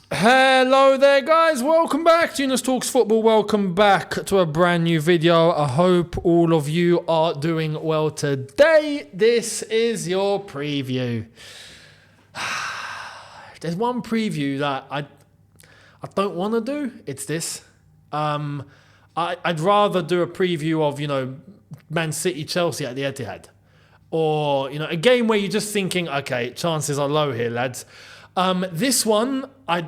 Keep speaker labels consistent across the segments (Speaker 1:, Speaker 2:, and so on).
Speaker 1: Hello there, guys. Welcome back to Younes Talks Football. Welcome back to a brand new video. I hope all of you are doing well today. This is your preview. There's one preview that I don't want to do. It's this. I'd rather do a preview of, Man City, Chelsea at the Etihad. Or, a game where you're just thinking, okay, chances are low here, lads. This one, I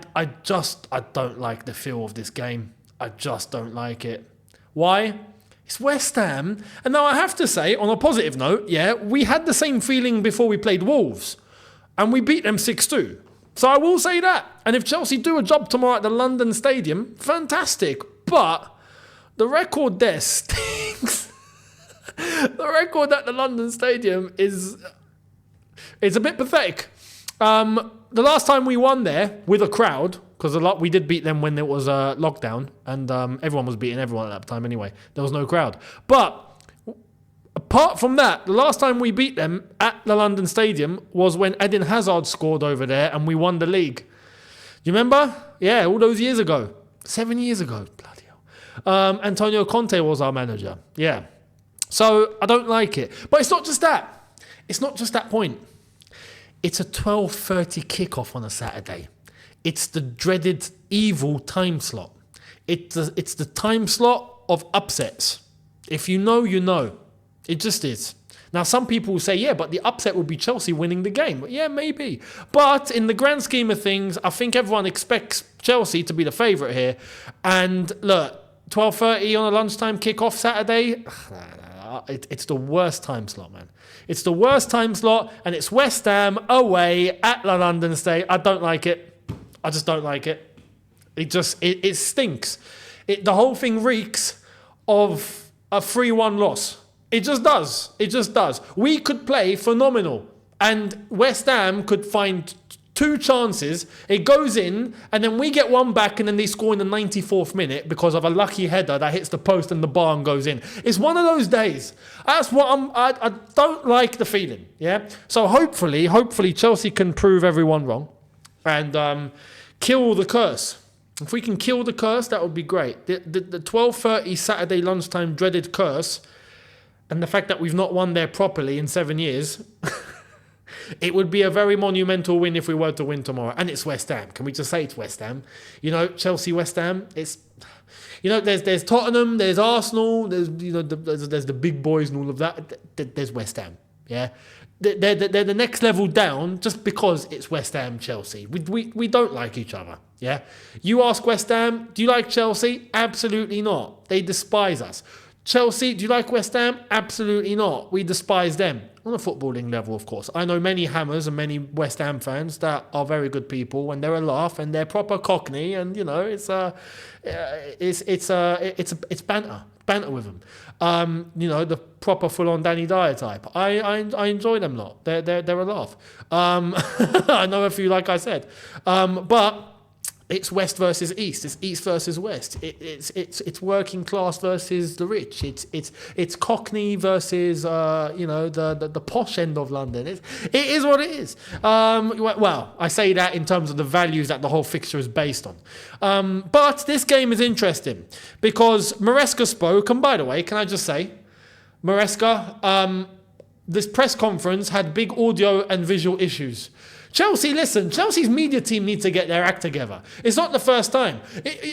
Speaker 1: don't like the feel of this game. I just don't like it. Why? It's West Ham. And now I have to say, on a positive note, we had the same feeling before we played Wolves. And we beat them 6-2. So I will say that. And if Chelsea do a job tomorrow at the London Stadium, fantastic. But the record there stinks. The record at the London Stadium is a bit pathetic. The last time we won there with a crowd, because we did beat them when there was a lockdown, and everyone was beating everyone at that time anyway. There was no crowd. But apart from that, the last time we beat them at the London Stadium was when Eden Hazard scored over there and we won the league. You remember? Yeah, all those years ago. 7 years ago. Bloody hell. Antonio Conte was our manager. Yeah. So I don't like it. But it's not just that. It's not just that point. It's a 12:30 kickoff on a Saturday. It's the dreaded evil time slot. It's the time slot of upsets. If you know, you know. It just is. Now, some people will say, yeah, but the upset would be Chelsea winning the game. Yeah, maybe. But in the grand scheme of things, I think everyone expects Chelsea to be the favourite here. And look, 12:30 on a lunchtime kickoff Saturday, it's the worst time slot, man. It's the worst time slot, and it's West Ham away at the London Stadium. I don't like it. I just don't like it. It stinks. The whole thing reeks of a 3-1 loss. It just does. It just does. We could play phenomenal, and West Ham could find 2 chances. It goes in, and then we get one back, and then they score in the 94th minute because of a lucky header that hits the post and the bar and goes in. It's one of those days. That's what I don't like the feeling. Yeah. So hopefully Chelsea can prove everyone wrong, and kill the curse. If we can kill the curse, that would be great. The 12:30 Saturday lunchtime dreaded curse, and the fact that we've not won there properly in 7 years. It would be a very monumental win if we were to win tomorrow. And it's West Ham. Can we just say it's West Ham? Chelsea, West Ham. It's, there's Tottenham, there's Arsenal, there's the big boys and all of that. There's West Ham. Yeah, they're the next level down just because it's West Ham, Chelsea. We don't like each other. Yeah, you ask West Ham, do you like Chelsea? Absolutely not. They despise us. Chelsea, do you like West Ham? Absolutely not. We despise them. On a footballing level, of course. I know many Hammers and many West Ham fans that are very good people, and they're a laugh, and they're proper Cockney, and it's banter with them. The proper full-on Danny Dyer type. I enjoy them lot. They're a laugh. I know a few, like I said, but. It's West versus East. It's East versus West. It's working class versus the rich. It's Cockney versus the posh end of London. It is what it is. Well, I say that in terms of the values that the whole fixture is based on. But this game is interesting because Maresca spoke. And by the way, can I just say, Maresca, this press conference had big audio and visual issues. Chelsea, listen, Chelsea's media team needs to get their act together. It's not the first time.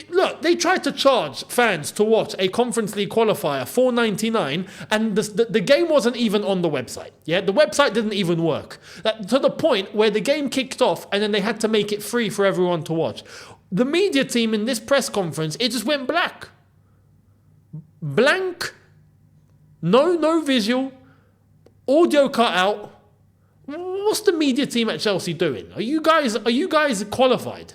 Speaker 1: Look, they tried to charge fans to watch a Conference League qualifier, $4.99, and the game wasn't even on the website. Yeah, the website didn't even work. To the point where the game kicked off and then they had to make it free for everyone to watch. The media team in this press conference, it just went black. Blank. No visual. Audio cut out. What's the media team at Chelsea doing? Are you guys qualified?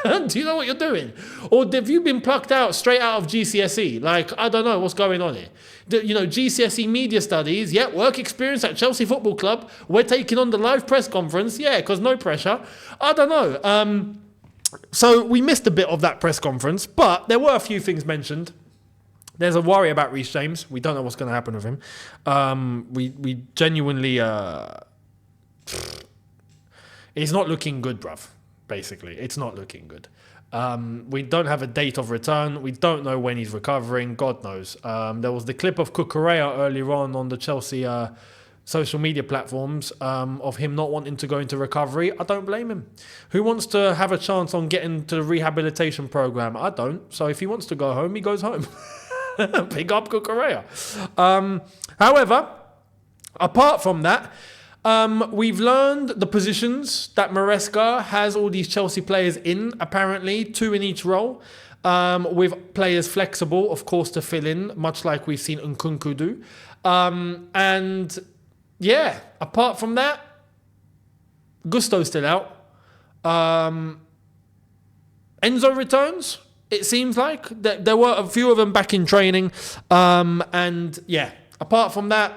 Speaker 1: Do you know what you're doing? Or have you been plucked out straight out of GCSE? I don't know what's going on here. GCSE media studies, work experience at Chelsea Football Club. We're taking on the live press conference, because no pressure. I don't know. So we missed a bit of that press conference, but there were a few things mentioned. There's a worry about Reece James. We don't know what's going to happen with him. We genuinely... he's not looking good, bruv. basically. It's not looking good. We don't have a date of return. We don't know when he's recovering. God knows. There was the clip of Cucurella earlier on the Chelsea social media platforms of him not wanting to go into recovery. I don't blame him. Who wants to have a chance on getting to the rehabilitation program? I don't. So if he wants to go home, he goes home. Pick up Cucurella. However, apart from that, we've learned the positions that Maresca has all these Chelsea players in, apparently, 2 in each role, with players flexible, of course, to fill in, much like we've seen Nkunku do. And yeah, apart from that, Gusto's still out. Enzo returns, it seems like. There were a few of them back in training. And yeah, apart from that,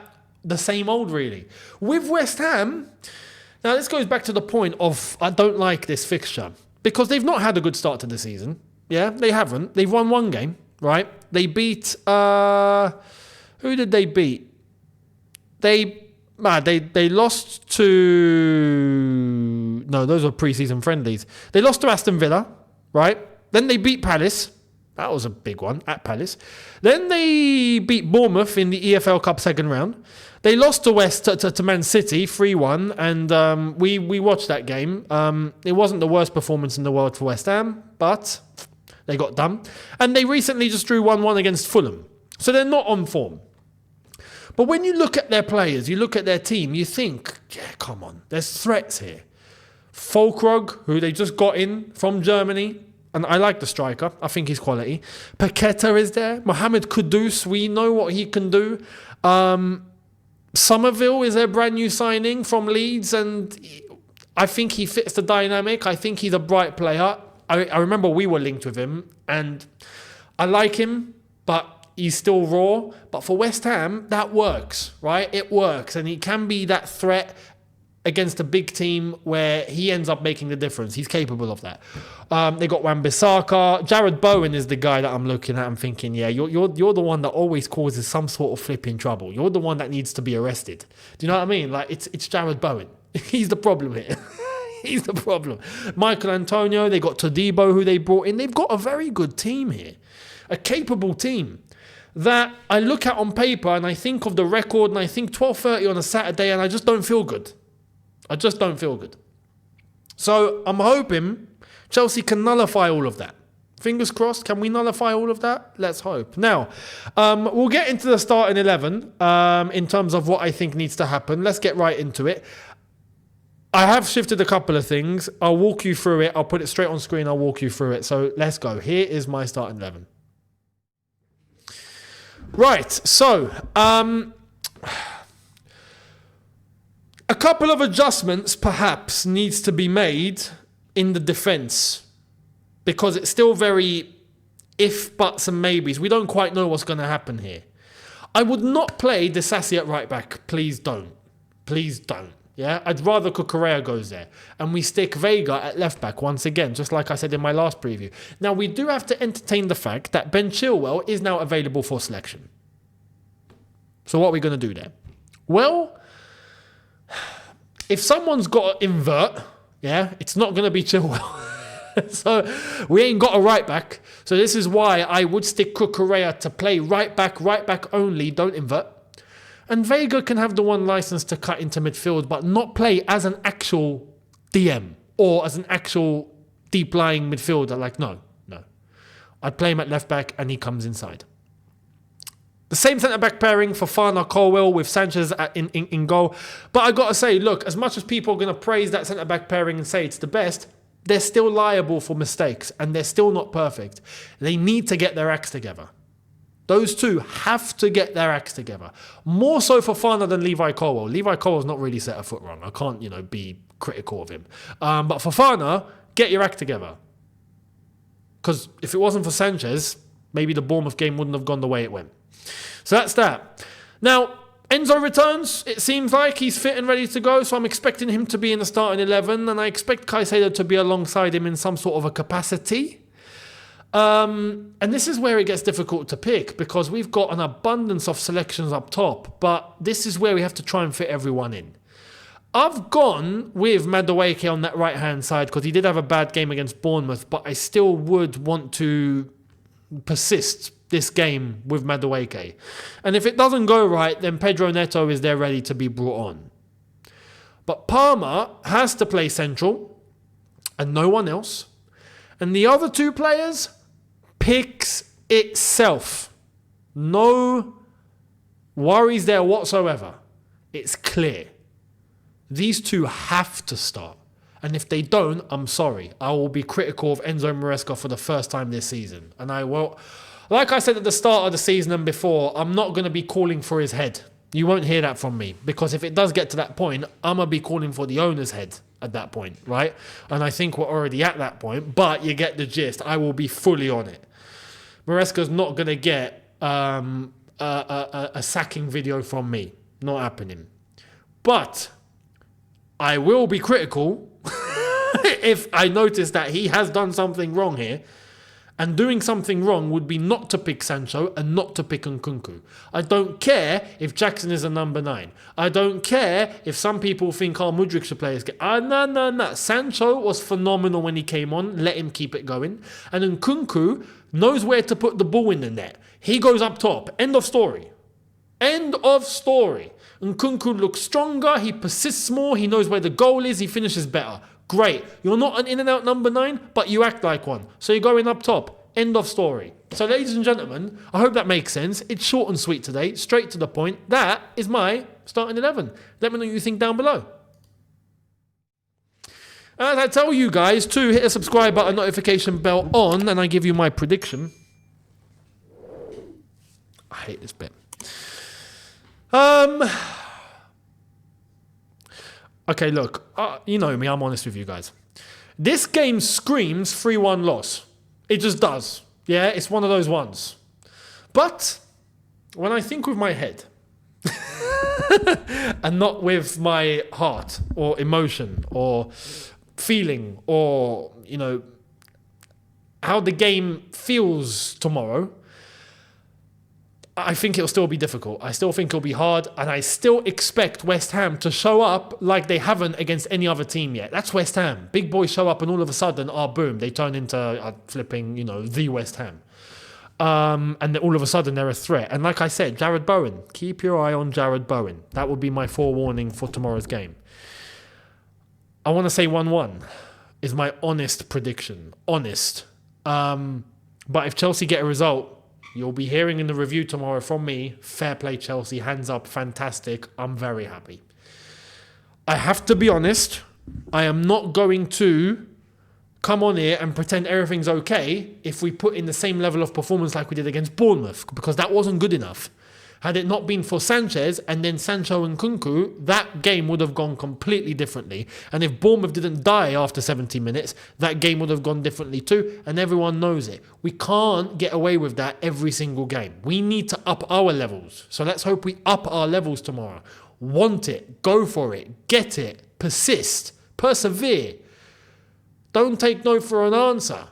Speaker 1: the same old, really. With West Ham, now this goes back to the point of I don't like this fixture because they've not had a good start to the season. Yeah, they haven't. They've won 1 game, right? They beat who did they beat? They lost to those were pre-season friendlies. They lost to Aston Villa, right? Then they beat Palace. That was a big one at Palace. Then they beat Bournemouth in the EFL Cup second round. They lost to Man City 3-1, and we watched that game. It wasn't the worst performance in the world for West Ham, but they got done. And they recently just drew 1-1 against Fulham. So they're not on form. But when you look at their players, you look at their team, you think, yeah, come on, there's threats here. Folkrog, who they just got in from Germany, and I like the striker. I think he's quality. Paqueta is there. Mohamed Kudus, we know what he can do. Somerville is their brand new signing from Leeds, and I think he fits the dynamic. I think he's a bright player. I remember we were linked with him, and I like him, but he's still raw. But for West Ham, that works, right? It works, and he can be that threat against a big team where he ends up making the difference. He's capable of that. They got Wan-Bissaka. Jared Bowen is the guy that I'm looking at. I'm thinking, yeah, you're the one that always causes some sort of flipping trouble. You're the one that needs to be arrested. Do you know what I mean? Like, it's Jared Bowen. He's the problem here. He's the problem. Michael Antonio, they got Todibo, who they brought in. They've got a very good team here. A capable team that I look at on paper and I think of the record and I think 12:30 on a Saturday and I just don't feel good. I just don't feel good. So I'm hoping Chelsea can nullify all of that. Fingers crossed, can we nullify all of that? Let's hope. Now, we'll get into the starting 11 in terms of what I think needs to happen. Let's get right into it. I have shifted a couple of things. I'll walk you through it. I'll put it straight on screen. I'll walk you through it. So let's go. Here is my starting 11. Right, so a couple of adjustments perhaps needs to be made in the defence because it's still very if, buts and maybes. We don't quite know what's going to happen here. I would not play Disasi at right back. Please don't. Please don't. Yeah, I'd rather Cucurella goes there. And we stick Vega at left back once again, just like I said in my last preview. Now, we do have to entertain the fact that Ben Chilwell is now available for selection. So what are we going to do there? Well, if someone's got to invert, yeah, it's not going to be Chilwell. So we ain't got a right back. So this is why I would stick Cucurella to play right back only, don't invert. And Vega can have the one license to cut into midfield, but not play as an actual DM or as an actual deep-lying midfielder. Like, no. I'd play him at left back and he comes inside. The same centre-back pairing for Fofana Colwill with Sanchez in goal. But I got to say, look, as much as people are going to praise that centre-back pairing and say it's the best, they're still liable for mistakes and they're still not perfect. They need to get their acts together. Those two have to get their acts together. More so for Fofana than Levi Colwill. Levi Colwill's not really set a foot wrong. I can't, be critical of him. But for Fofana, get your act together. Because if it wasn't for Sanchez, maybe the Bournemouth game wouldn't have gone the way it went. So that's that. Now, Enzo returns. It seems like he's fit and ready to go. So I'm expecting him to be in the starting 11. And I expect Caicedo to be alongside him in some sort of a capacity. And this is where it gets difficult to pick because we've got an abundance of selections up top, but this is where we have to try and fit everyone in. I've gone with Madueke on that right-hand side because he did have a bad game against Bournemouth, but I still would want to persist this game with Madueke. And if it doesn't go right, then Pedro Neto is there ready to be brought on. But Palmer has to play central and no one else. And the other two players picks itself. No worries there whatsoever. It's clear. These two have to start. And if they don't, I'm sorry. I will be critical of Enzo Maresca for the first time this season. And I will, like I said at the start of the season and before, I'm not going to be calling for his head. You won't hear that from me. Because if it does get to that point, I'm going to be calling for the owner's head at that point, right? And I think we're already at that point. But you get the gist. I will be fully on it. Maresca's not going to get a sacking video from me. Not happening. But I will be critical if I notice that he has done something wrong here. And doing something wrong would be not to pick Sancho and not to pick Nkunku. I don't care if Jackson is a number 9. I don't care if some people think Mudryk should play his game. No. Sancho was phenomenal when he came on. Let him keep it going. And Nkunku knows where to put the ball in the net. He goes up top. End of story. End of story. Nkunku looks stronger. He persists more. He knows where the goal is. He finishes better. Great. You're not an in-and-out number 9, but you act like one. So you're going up top. End of story. So ladies and gentlemen, I hope that makes sense. It's short and sweet today. Straight to the point. That is my starting 11. Let me know what you think down below. As I tell you guys to hit a subscribe button, notification bell on, and I give you my prediction. I hate this bit. Okay, look, you know me, I'm honest with you guys. This game screams 3-1 loss. It just does. Yeah, it's one of those ones. But when I think with my head and not with my heart or emotion or feeling or, you know, how the game feels tomorrow, I think it'll still be difficult. I still think it'll be hard. And I still expect West Ham to show up like they haven't against any other team yet. That's West Ham. Big boys show up and all of a sudden, boom, they turn into flipping, the West Ham. And then all of a sudden they're a threat. And like I said, Jared Bowen. Keep your eye on Jared Bowen. That would be my forewarning for tomorrow's game. I want to say 1-1 is my honest prediction. Honest. But if Chelsea get a result, you'll be hearing in the review tomorrow from me, fair play Chelsea, hands up, fantastic. I'm very happy. I have to be honest, I am not going to come on here and pretend everything's okay if we put in the same level of performance like we did against Bournemouth, because that wasn't good enough. Had it not been for Sanchez and then Sancho and Nkunku, that game would have gone completely differently. And if Bournemouth didn't die after 70 minutes, that game would have gone differently too. And everyone knows it. We can't get away with that every single game. We need to up our levels. So let's hope we up our levels tomorrow. Want it. Go for it. Get it. Persist. Persevere. Don't take no for an answer.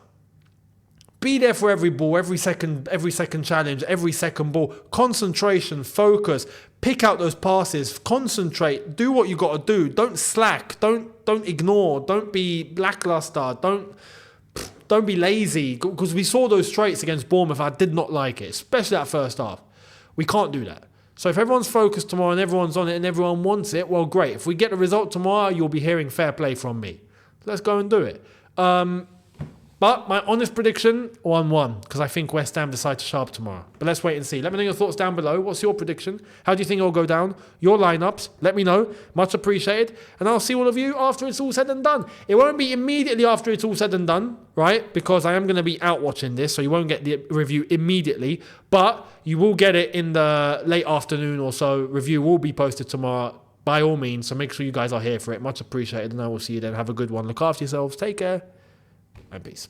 Speaker 1: Be there for every ball, every second challenge, every second ball. Concentration, focus, pick out those passes, concentrate, do what you got to do. Don't slack, don't ignore, don't be lackluster, don't be lazy. Because we saw those traits against Bournemouth. I did not like it, especially that first half. We can't do that. So if everyone's focused tomorrow and everyone's on it and everyone wants it, well, great. If we get the result tomorrow, you'll be hearing fair play from me. Let's go and do it. But my honest prediction, 1-1, because I think West Ham decide to show up tomorrow. But let's wait and see. Let me know your thoughts down below. What's your prediction? How do you think it'll go down? Your lineups, let me know. Much appreciated. And I'll see all of you after it's all said and done. It won't be immediately after it's all said and done, right? Because I am going to be out watching this, so you won't get the review immediately. But you will get it in the late afternoon or so. Review will be posted tomorrow, by all means. So make sure you guys are here for it. Much appreciated. And I will see you then. Have a good one. Look after yourselves. Take care. And peace.